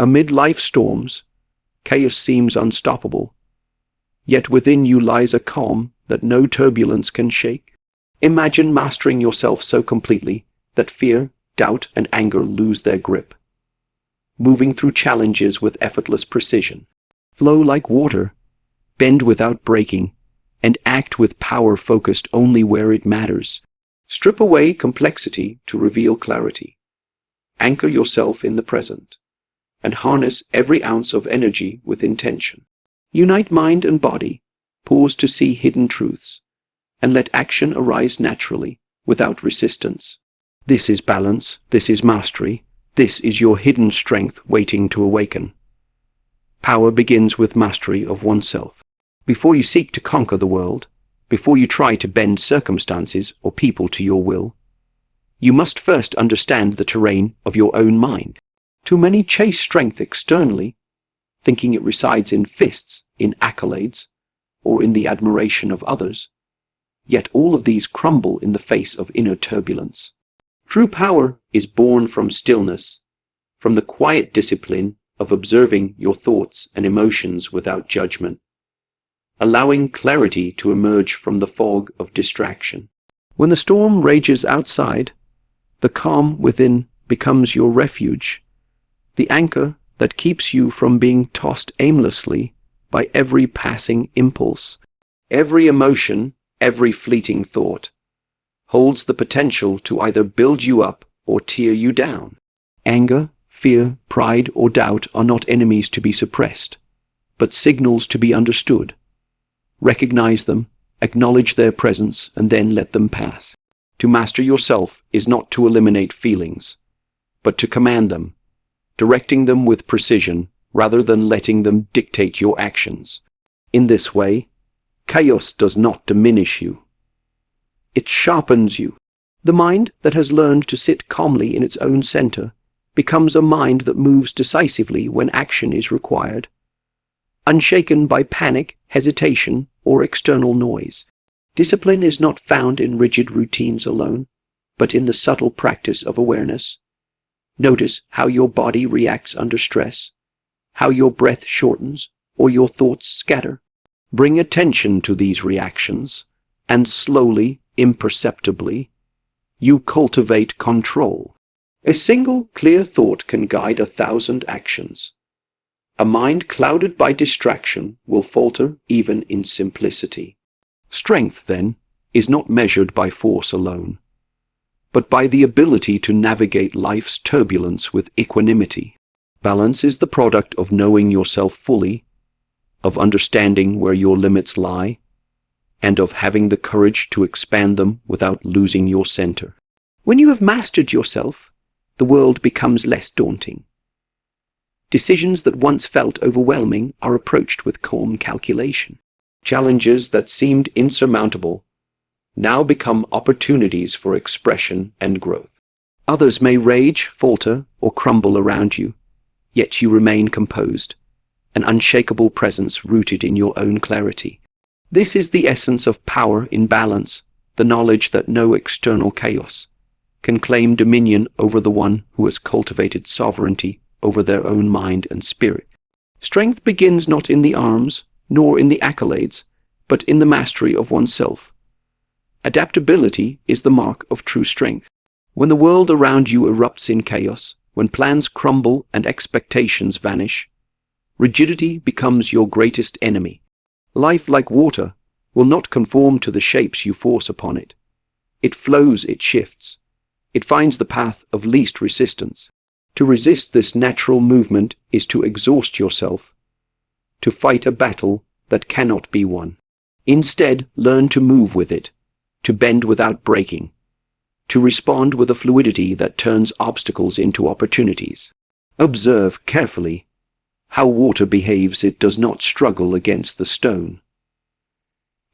Amid life storms, chaos seems unstoppable, yet within you lies a calm that no turbulence can shake. Imagine mastering yourself so completely that fear, doubt, and anger lose their grip. Moving through challenges with effortless precision. Flow like water, bend without breaking, and act with power focused only where it matters. Strip away complexity to reveal clarity. Anchor yourself in the present, and harness every ounce of energy with intention. Unite mind and body, pause to see hidden truths, and let action arise naturally, without resistance. This is balance, this is mastery, this is your hidden strength waiting to awaken. Power begins with mastery of oneself. Before you seek to conquer the world, before you try to bend circumstances or people to your will, you must first understand the terrain of your own mind. Too many chase strength externally, thinking it resides in fists, in accolades, or in the admiration of others. Yet all of these crumble in the face of inner turbulence. True power is born from stillness, from the quiet discipline of observing your thoughts and emotions without judgment, allowing clarity to emerge from the fog of distraction. When the storm rages outside, the calm within becomes your refuge, the anchor that keeps you from being tossed aimlessly by every passing impulse. Every emotion, every fleeting thought, holds the potential to either build you up or tear you down. Anger, fear, pride, or doubt are not enemies to be suppressed, but signals to be understood. Recognize them, acknowledge their presence, and then let them pass. To master yourself is not to eliminate feelings, but to command them, directing them with precision rather than letting them dictate your actions. In this way, chaos does not diminish you. It sharpens you. The mind that has learned to sit calmly in its own center becomes a mind that moves decisively when action is required, unshaken by panic, hesitation, or external noise. Discipline is not found in rigid routines alone, but in the subtle practice of awareness. Notice how your body reacts under stress, how your breath shortens, or your thoughts scatter. Bring attention to these reactions, and slowly, imperceptibly, you cultivate control. A single clear thought can guide 1,000 actions. A mind clouded by distraction will falter even in simplicity. Strength, then, is not measured by force alone, but by the ability to navigate life's turbulence with equanimity. Balance is the product of knowing yourself fully, of understanding where your limits lie, and of having the courage to expand them without losing your center. When you have mastered yourself, the world becomes less daunting. Decisions that once felt overwhelming are approached with calm calculation. Challenges that seemed insurmountable now become opportunities for expression and growth. Others may rage, falter, or crumble around you, yet you remain composed, an unshakable presence rooted in your own clarity. This is the essence of power in balance, the knowledge that no external chaos can claim dominion over the one who has cultivated sovereignty over their own mind and spirit. Strength begins not in the arms, nor in the accolades, but in the mastery of oneself. Adaptability is the mark of true strength. When the world around you erupts in chaos, when plans crumble and expectations vanish, rigidity becomes your greatest enemy. Life, like water, will not conform to the shapes you force upon it. It flows, it shifts. It finds the path of least resistance. To resist this natural movement is to exhaust yourself, to fight a battle that cannot be won. Instead, learn to move with it, to bend without breaking, to respond with a fluidity that turns obstacles into opportunities. Observe carefully how water behaves. It does not struggle against the stone,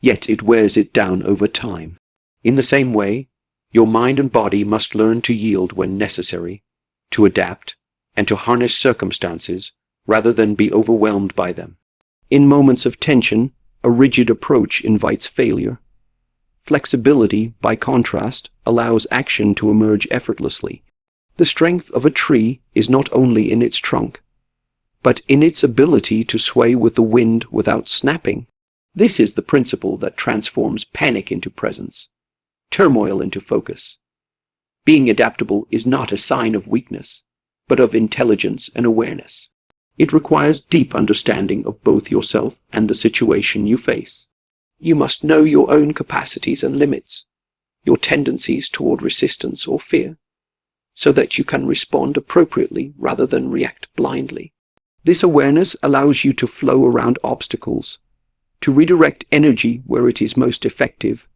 yet it wears it down over time. In the same way, your mind and body must learn to yield when necessary, to adapt, and to harness circumstances rather than be overwhelmed by them. In moments of tension, a rigid approach invites failure. Flexibility, by contrast, allows action to emerge effortlessly. The strength of a tree is not only in its trunk, but in its ability to sway with the wind without snapping. This is the principle that transforms panic into presence, turmoil into focus. Being adaptable is not a sign of weakness, but of intelligence and awareness. It requires deep understanding of both yourself and the situation you face. You must know your own capacities and limits, your tendencies toward resistance or fear, so that you can respond appropriately rather than react blindly. This awareness allows you to flow around obstacles, to redirect energy where it is most effective,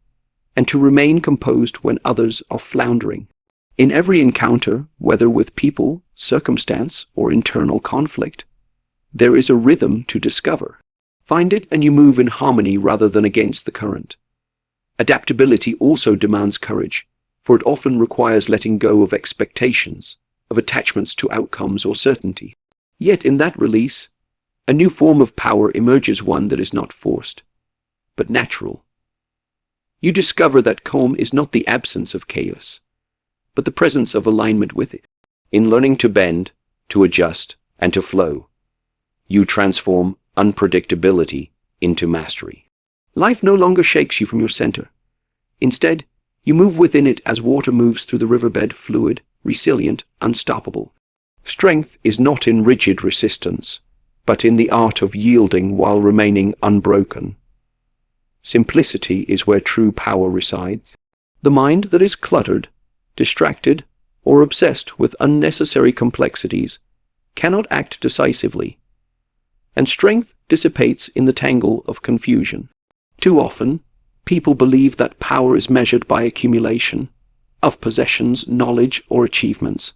and to remain composed when others are floundering. In every encounter, whether with people, circumstance, or internal conflict, there is a rhythm to discover. Find it and you move in harmony rather than against the current. Adaptability also demands courage, for it often requires letting go of expectations, of attachments to outcomes or certainty. Yet in that release, a new form of power emerges, one that is not forced, but natural. You discover that calm is not the absence of chaos, but the presence of alignment with it. In learning to bend, to adjust, and to flow, you transform unpredictability into mastery. Life no longer shakes you from your center. Instead, you move within it as water moves through the riverbed, fluid, resilient, unstoppable. Strength is not in rigid resistance, but in the art of yielding while remaining unbroken. Simplicity is where true power resides. The mind that is cluttered, distracted, or obsessed with unnecessary complexities cannot act decisively, and strength dissipates in the tangle of confusion. Too often, people believe that power is measured by accumulation of possessions, knowledge, or achievements.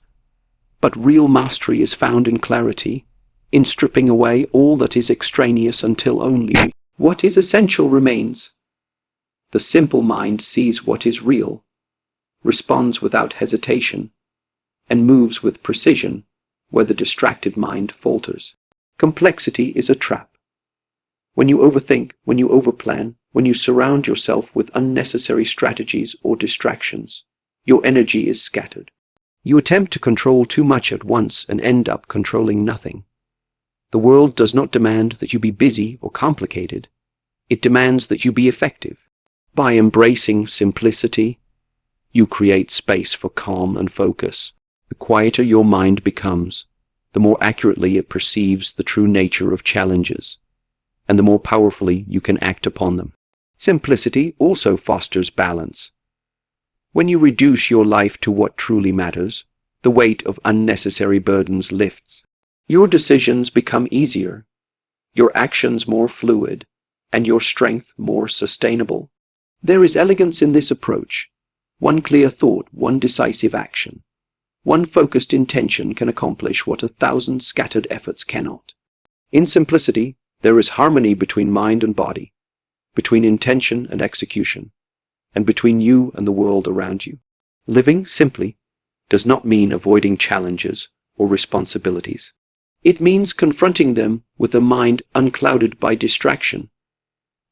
But real mastery is found in clarity, in stripping away all that is extraneous until only what is essential remains. The simple mind sees what is real, responds without hesitation, and moves with precision where the distracted mind falters. Complexity is a trap. When you overthink, when you overplan, when you surround yourself with unnecessary strategies or distractions, your energy is scattered. You attempt to control too much at once and end up controlling nothing. The world does not demand that you be busy or complicated. It demands that you be effective. By embracing simplicity, you create space for calm and focus. The quieter your mind becomes, the more accurately it perceives the true nature of challenges, and the more powerfully you can act upon them. Simplicity also fosters balance. When you reduce your life to what truly matters, the weight of unnecessary burdens lifts. Your decisions become easier, your actions more fluid, and your strength more sustainable. There is elegance in this approach. One clear thought, one decisive action, one focused intention can accomplish what 1,000 scattered efforts cannot. In simplicity, there is harmony between mind and body, between intention and execution, and between you and the world around you. Living simply does not mean avoiding challenges or responsibilities. It means confronting them with a mind unclouded by distraction,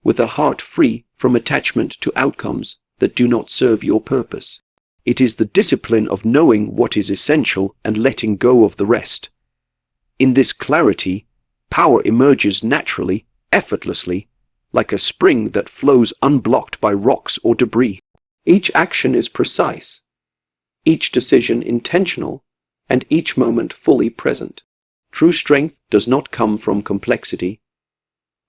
with a heart free from attachment to outcomes that do not serve your purpose. It is the discipline of knowing what is essential and letting go of the rest. In this clarity, power emerges naturally, effortlessly, like a spring that flows unblocked by rocks or debris. Each action is precise, each decision intentional, and each moment fully present. True strength does not come from complexity,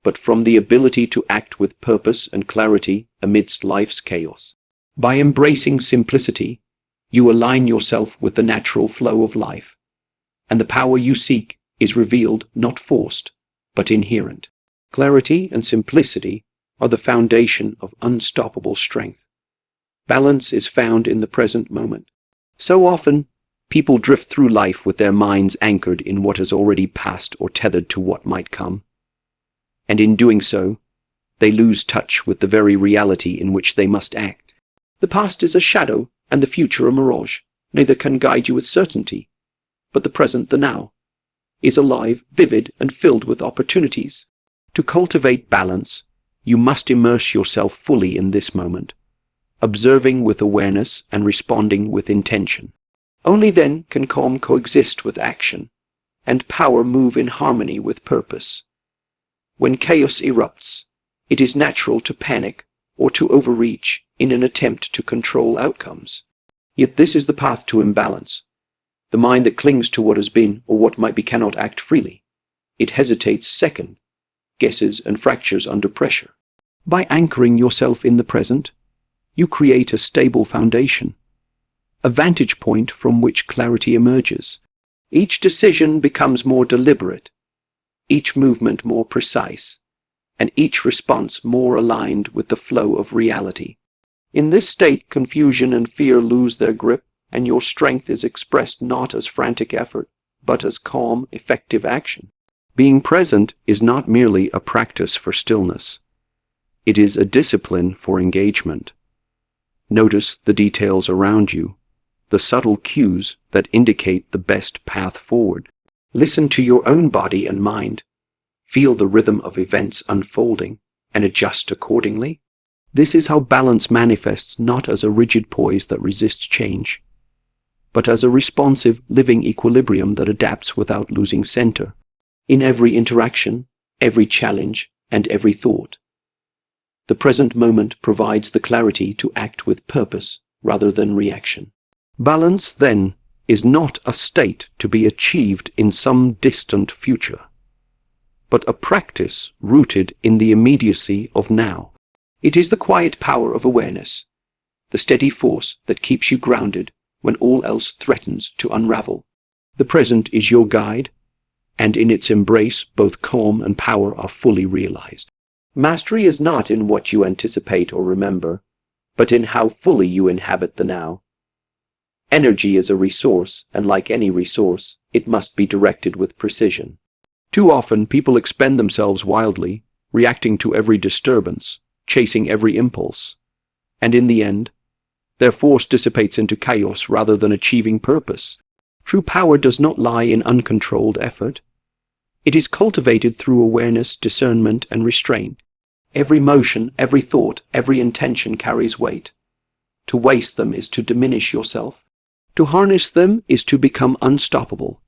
but from the ability to act with purpose and clarity amidst life's chaos. By embracing simplicity, you align yourself with the natural flow of life, and the power you seek is revealed, not forced, but inherent. Clarity and simplicity are the foundation of unstoppable strength. Balance is found in the present moment. So often, people drift through life with their minds anchored in what has already passed or tethered to what might come. And in doing so, they lose touch with the very reality in which they must act. The past is a shadow and the future a mirage. Neither can guide you with certainty, but the present, the now, is alive, vivid, and filled with opportunities. To cultivate balance, you must immerse yourself fully in this moment, observing with awareness and responding with intention. Only then can calm coexist with action, and power move in harmony with purpose. When chaos erupts, it is natural to panic or to overreach in an attempt to control outcomes. Yet this is the path to imbalance. The mind that clings to what has been or what might be cannot act freely. It hesitates, second guesses, and fractures under pressure. By anchoring yourself in the present, you create a stable foundation, a vantage point from which clarity emerges. Each decision becomes more deliberate, each movement more precise, and each response more aligned with the flow of reality. In this state, confusion and fear lose their grip, and your strength is expressed not as frantic effort, but as calm, effective action. Being present is not merely a practice for stillness. It is a discipline for engagement. Notice the details around you, the subtle cues that indicate the best path forward. Listen to your own body and mind. Feel the rhythm of events unfolding and adjust accordingly. This is how balance manifests, not as a rigid poise that resists change, but as a responsive, living equilibrium that adapts without losing center. In every interaction, every challenge, and every thought, the present moment provides the clarity to act with purpose rather than reaction. Balance, then, is not a state to be achieved in some distant future, but a practice rooted in the immediacy of now. It is the quiet power of awareness, the steady force that keeps you grounded when all else threatens to unravel. The present is your guide, and in its embrace both calm and power are fully realized. Mastery is not in what you anticipate or remember, but in how fully you inhabit the now. Energy is a resource, and like any resource, it must be directed with precision. Too often, people expend themselves wildly, reacting to every disturbance, chasing every impulse, and in the end, their force dissipates into chaos rather than achieving purpose. True power does not lie in uncontrolled effort. It is cultivated through awareness, discernment, and restraint. Every motion, every thought, every intention carries weight. To waste them is to diminish yourself. To harness them is to become unstoppable.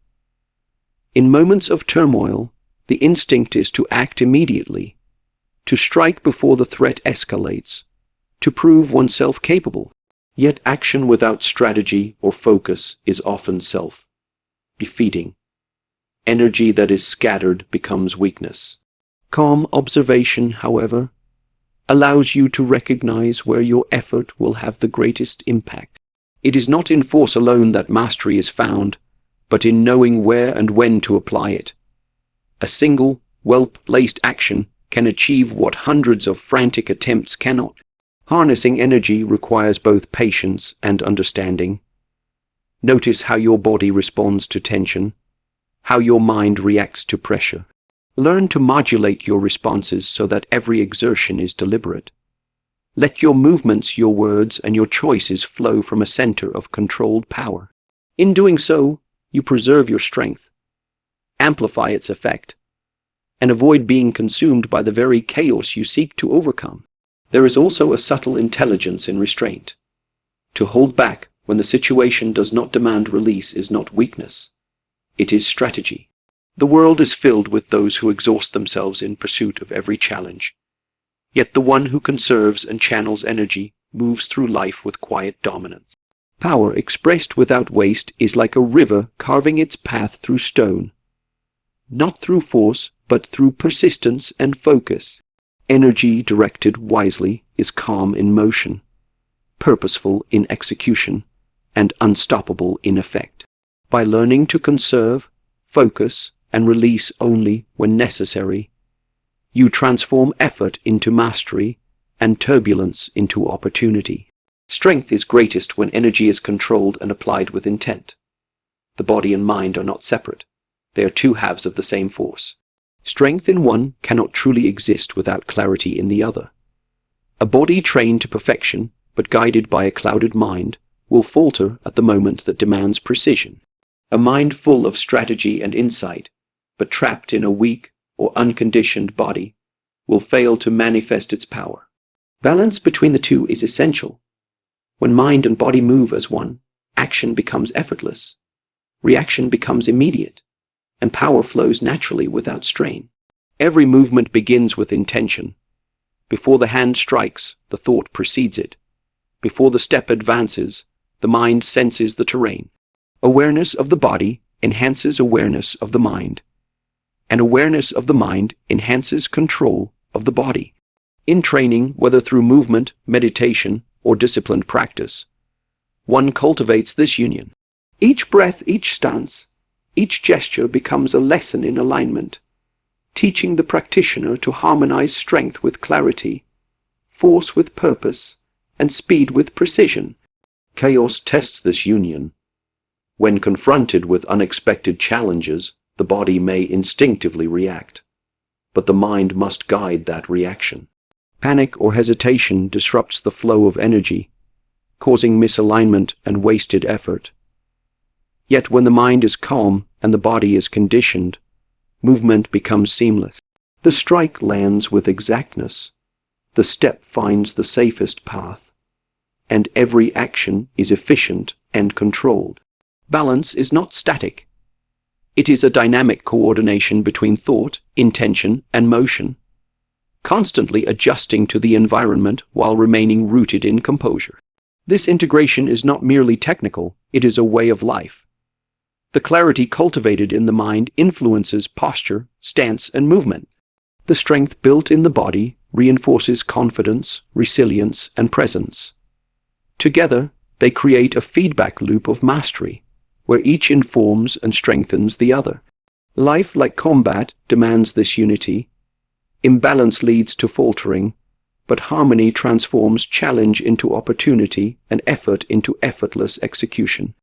In moments of turmoil, the instinct is to act immediately, to strike before the threat escalates, to prove oneself capable. Yet action without strategy or focus is often self-defeating. Energy that is scattered becomes weakness. Calm observation, however, allows you to recognize where your effort will have the greatest impact. It is not in force alone that mastery is found, but in knowing where and when to apply it. A single, well-placed action can achieve what hundreds of frantic attempts cannot. Harnessing energy requires both patience and understanding. Notice how your body responds to tension, how your mind reacts to pressure. Learn to modulate your responses so that every exertion is deliberate. Let your movements, your words, and your choices flow from a center of controlled power. In doing so, you preserve your strength, amplify its effect, and avoid being consumed by the very chaos you seek to overcome. There is also a subtle intelligence in restraint. To hold back when the situation does not demand release is not weakness. It is strategy. The world is filled with those who exhaust themselves in pursuit of every challenge. Yet the one who conserves and channels energy moves through life with quiet dominance. Power expressed without waste is like a river carving its path through stone, not through force, but through persistence and focus. Energy directed wisely is calm in motion, purposeful in execution, and unstoppable in effect. By learning to conserve, focus, and release only when necessary, you transform effort into mastery and turbulence into opportunity. Strength is greatest when energy is controlled and applied with intent. The body and mind are not separate. They are two halves of the same force. Strength in one cannot truly exist without clarity in the other. A body trained to perfection, but guided by a clouded mind, will falter at the moment that demands precision. A mind full of strategy and insight, but trapped in a weak or unconditioned body, will fail to manifest its power. Balance between the two is essential. When mind and body move as one, action becomes effortless. Reaction becomes immediate, and power flows naturally without strain. Every movement begins with intention. Before the hand strikes, the thought precedes it. Before the step advances, the mind senses the terrain. Awareness of the body enhances awareness of the mind, and awareness of the mind enhances control of the body. In training, whether through movement, meditation, or disciplined practice, one cultivates this union. Each breath, each stance, each gesture becomes a lesson in alignment, teaching the practitioner to harmonize strength with clarity, force with purpose, and speed with precision. Chaos tests this union. When confronted with unexpected challenges, the body may instinctively react, but the mind must guide that reaction. Panic or hesitation disrupts the flow of energy, causing misalignment and wasted effort. Yet when the mind is calm and the body is conditioned, movement becomes seamless. The strike lands with exactness, the step finds the safest path, and every action is efficient and controlled. Balance is not static. It is a dynamic coordination between thought, intention, and motion, constantly adjusting to the environment while remaining rooted in composure. This integration is not merely technical, it is a way of life. The clarity cultivated in the mind influences posture, stance, and movement. The strength built in the body reinforces confidence, resilience, and presence. Together, they create a feedback loop of mastery, where each informs and strengthens the other. Life, like combat, demands this unity. Imbalance leads to faltering, but harmony transforms challenge into opportunity and effort into effortless execution.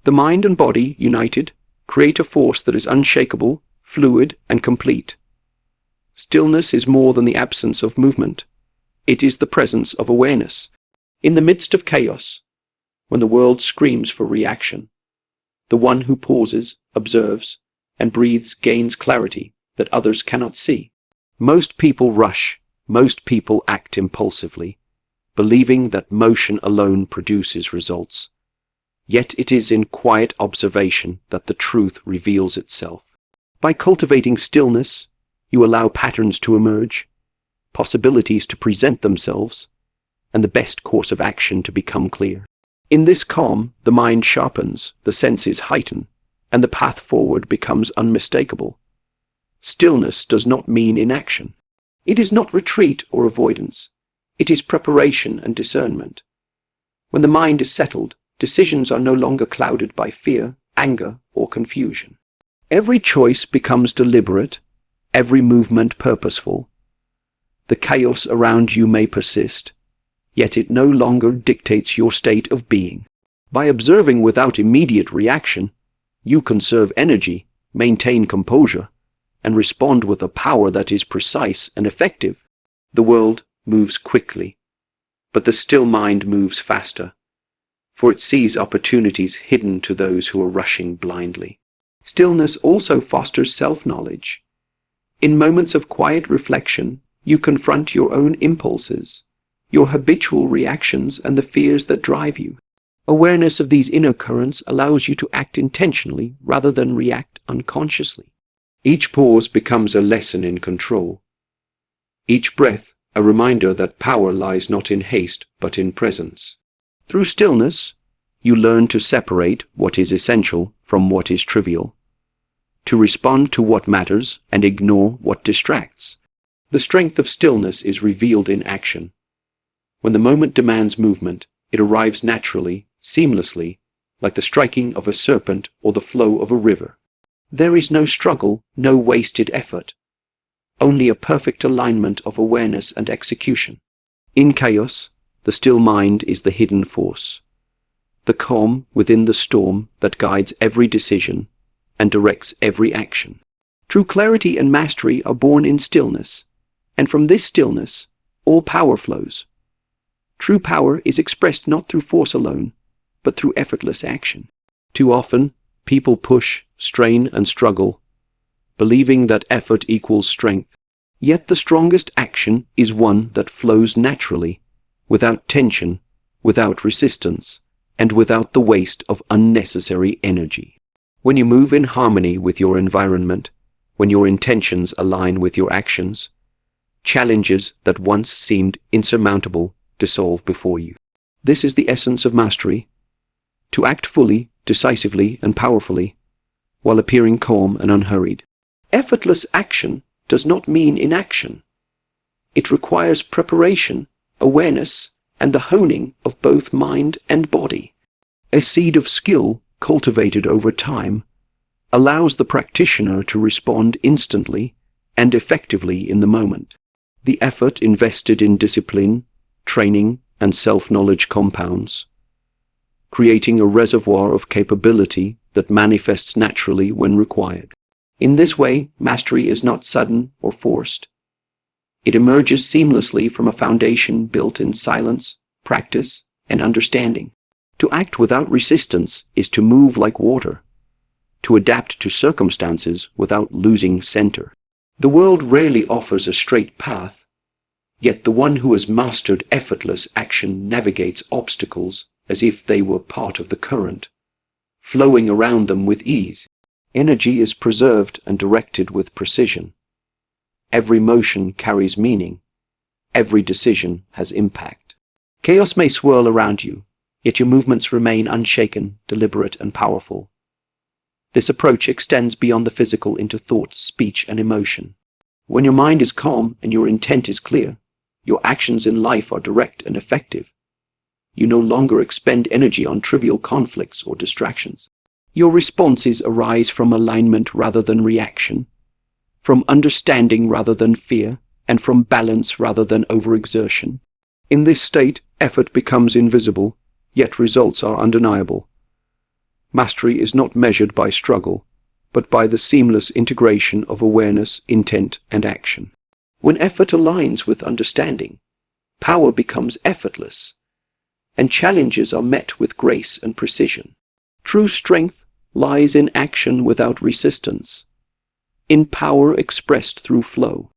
The mind and body, united, create a force that is unshakable, fluid, and complete. Stillness is more than the absence of movement. It is the presence of awareness. In the midst of chaos, when the world screams for reaction, the one who pauses, observes, and breathes gains clarity that others cannot see. Most people rush, most people act impulsively, believing that motion alone produces results. Yet it is in quiet observation that the truth reveals itself. By cultivating stillness, you allow patterns to emerge, possibilities to present themselves, and the best course of action to become clear. In this calm, the mind sharpens, the senses heighten, and the path forward becomes unmistakable. Stillness does not mean inaction. It is not retreat or avoidance. It is preparation and discernment. When the mind is settled, decisions are no longer clouded by fear, anger, or confusion. Every choice becomes deliberate, every movement purposeful. The chaos around you may persist, yet it no longer dictates your state of being. By observing without immediate reaction, you conserve energy, maintain composure, and respond with a power that is precise and effective. The world moves quickly, but the still mind moves faster, for it sees opportunities hidden to those who are rushing blindly. Stillness also fosters self-knowledge. In moments of quiet reflection, you confront your own impulses, your habitual reactions, and the fears that drive you. Awareness of these inner currents allows you to act intentionally rather than react unconsciously. Each pause becomes a lesson in control. Each breath, a reminder that power lies not in haste but in presence. Through stillness, you learn to separate what is essential from what is trivial, to respond to what matters and ignore what distracts. The strength of stillness is revealed in action. When the moment demands movement, it arrives naturally, seamlessly, like the striking of a serpent or the flow of a river. There is no struggle, no wasted effort, only a perfect alignment of awareness and execution. In chaos, the still mind is the hidden force, the calm within the storm that guides every decision and directs every action. True clarity and mastery are born in stillness, and from this stillness, all power flows. True power is expressed not through force alone, but through effortless action. Too often, people push, strain, and struggle, believing that effort equals strength. Yet the strongest action is one that flows naturally, without tension, without resistance, and without the waste of unnecessary energy. When you move in harmony with your environment, when your intentions align with your actions, challenges that once seemed insurmountable dissolve before you. This is the essence of mastery: to act fully, decisively, and powerfully, while appearing calm and unhurried. Effortless action does not mean inaction. It requires preparation, awareness, and the honing of both mind and body. A seed of skill cultivated over time allows the practitioner to respond instantly and effectively in the moment. The effort invested in discipline, training, and self-knowledge compounds, creating a reservoir of capability that manifests naturally when required. In this way, mastery is not sudden or forced. It emerges seamlessly from a foundation built in silence, practice, and understanding. To act without resistance is to move like water, to adapt to circumstances without losing center. The world rarely offers a straight path, yet the one who has mastered effortless action navigates obstacles as if they were part of the current, flowing around them with ease. Energy is preserved and directed with precision. Every motion carries meaning. Every decision has impact. Chaos may swirl around you, yet your movements remain unshaken, deliberate, and powerful. This approach extends beyond the physical into thought, speech, and emotion. When your mind is calm and your intent is clear, your actions in life are direct and effective. You no longer expend energy on trivial conflicts or distractions. Your responses arise from alignment rather than reaction, from understanding rather than fear, and from balance rather than overexertion. In this state, effort becomes invisible, yet results are undeniable. Mastery is not measured by struggle, but by the seamless integration of awareness, intent, and action. When effort aligns with understanding, power becomes effortless, and challenges are met with grace and precision. True strength lies in action without resistance, in power expressed through flow.